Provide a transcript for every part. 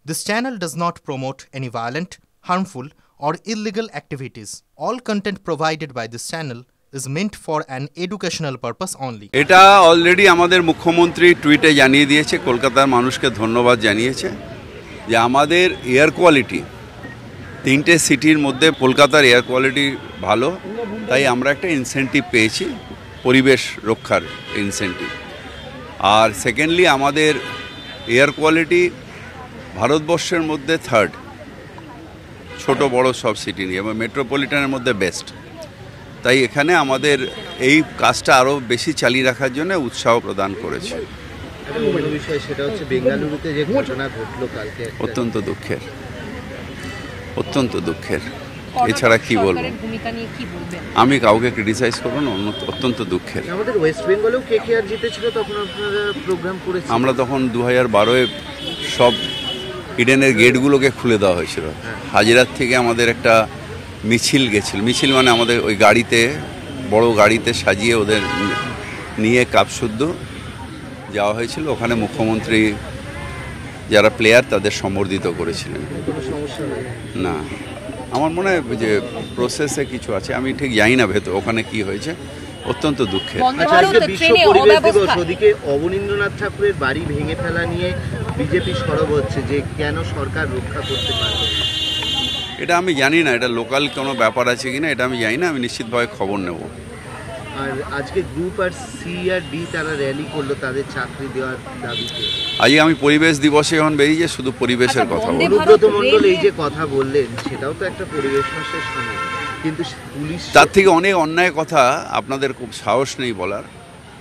This channel does not promote any violent, harmful, or illegal activities. All content provided by this channel is meant for an educational purpose only. এটা already আমাদের মুখ্যমন্ত্রী টুইটে জানিয়ে দিয়েছে, কলকাতার মানুষকে ধন্যবাদ জানিয়েছে যে আমাদের এয়ার কোয়ালিটি তিনটে সিটির মধ্যে কলকাতার এয়ার কোয়ালিটি ভালো, তাই আমরা একটা ইনসেন্টিভ পেয়েছি, পরিবেশ রক্ষার ইনসেন্টিভ। আর সেকেন্ডলি আমাদের এয়ার কোয়ালিটি ভারতবর্ষের মধ্যে থার্ড, ছোট বড় সব সিটি নিয়ে, এবং মেট্রোপলিটনের মধ্যে বেস্ট। তাই এখানে আমাদের এই কাজটা আরও বেশি চালিয়ে রাখার জন্য উৎসাহ প্রদান করেছে। বিষয় সেটা হচ্ছে বেঙ্গালুরুতে যে ঘটনা ঘটলো কালকে, অত্যন্ত দুঃখের, অত্যন্ত দুঃখের। এছাড়া কি বলবো, আমি কাউকে ক্রিটিসাইজ করবো না, অত্যন্ত দুঃখের। আমাদের ওয়েস্ট বেঙ্গলেও কেকেআর জিতেছিল, তখন আপনারা প্রোগ্রাম করেছেন। আমরা তখন 2012-এ সব ইডেনের গেটগুলোকে খুলে দেওয়া হয়েছিল। হাজিরার থেকে আমাদের একটা মিছিল গেছিল, মিছিল মানে আমাদের ওই গাড়িতে, বড় গাড়িতে সাজিয়ে ওদের নিয়ে কাপশুদ্ধ যাওয়া হয়েছিল। ওখানে মুখ্যমন্ত্রী যারা প্লেয়ার তাদের সম্বর্ধিত করেছিলেন। না, আমার মনে হয় যে প্রসেসে কিছু আছে, আমি ঠিক জানি না ভেতর ওখানে কি হয়েছে। অত্যন্ত দুঃখের। বিশ্ব পরিবেশ দিবস, ওদিকে অবনীন্দ্রনাথ ঠাকুরের বাড়ি ভেঙে ফেলা নিয়ে বিজেপি সরব হচ্ছে যে কেন সরকার রক্ষা করতে পারবে না। এটা আমি জানি না, এটা লোকাল কোনো ব্যাপার আছে কিনা এটা আমি জানি না, আমি নিশ্চিতভাবে খবর নেব। আর আজকে গ্রুপ আর সি আর ডি তারা র্যালি করলো তাদের চাকরি দেওয়ার দাবিতে। আজকে আমি পরিবেশ দিবসে যখন বেরিয়েছে শুধু পরিবেশের কথা বলবো। অনুব্রত মণ্ডল এই যে কথা বললেন সেটাও তো একটা পরিবেশ নষ্টের সামিল, কিন্তু পুলিশ তার থেকে অনেক অন্যায় কথা আপনাদের খুব সাহস নেই বলার।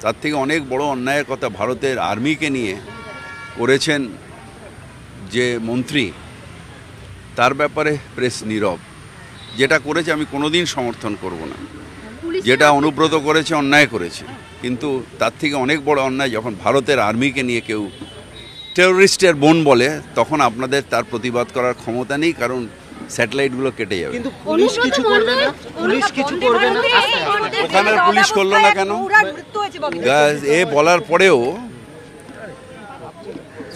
তার থেকে অনেক বড় অন্যায়ের কথা ভারতের আর্মিকে নিয়ে করেছেন যে মন্ত্রী, তার ব্যাপারে প্রেস নীরব। যেটা করেছে আমি কোনোদিন সমর্থন করব না। যেটা অনুব্রত করেছে অন্যায় করেছে, কিন্তু তার থেকে অনেক বড় অন্যায় যখন ভারতের আর্মিকে নিয়ে কেউ টেররিস্টের বোন বলে, তখন আপনাদের তার প্রতিবাদ করার ক্ষমতা নেই, কারণ স্যাটেলাইটগুলো কেটে যাবে। কিন্তু পুলিশ কিছু করবে না, পুলিশ কিছু করবে না। ওখানে পুলিশ করলো না কেন? এ বলার পরেও,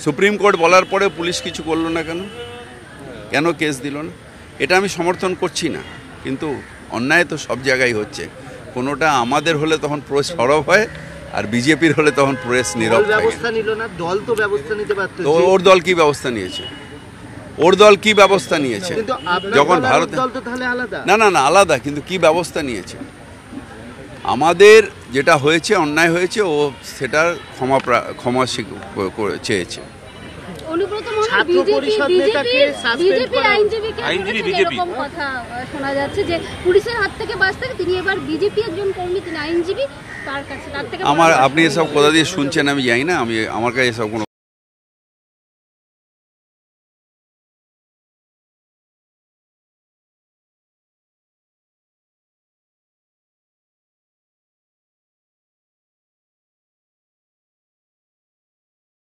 সুপ্রিম কোর্ট বলার পরেও পুলিশ কিছু করলো না কেন? কেন কেস দিল না? এটা আমি সমর্থন করছি না, কিন্তু অন্যায় তো সব জায়গায় হচ্ছে। কোনোটা আমাদের হলে তখন প্রেস সরব হয়, আর বিজেপির হলে তখন প্রেস নীরব থাকে। ব্যবস্থা নিল না, দল তো ব্যবস্থা নিতে পারত। তো ওর দল কি ব্যবস্থা নিয়েছে? ওর দল কি ব্যবস্থা নিয়েছে? যখন ভারত না না না আলাদা, কিন্তু কি ব্যবস্থা নিয়েছে? আমাদের যেটা হয়েছে, অন্যায় হয়েছে, ও সেটার ক্ষমা চেয়েছে। ছাত্র পরিষদ নেতাকে সাসপেন্ড করা, আইনজীবী এরকম কথা শোনা যাচ্ছে যে পুলিশের হাত থেকে বাঁচতে তিনি এবার বিজেপি একজন কর্মী, তিনি আইনজীবী, তার কাছে তার থেকে আপনি এসব কথা দিয়ে শুনছেন আমি জানি না, আমার কাছে এসব কোনো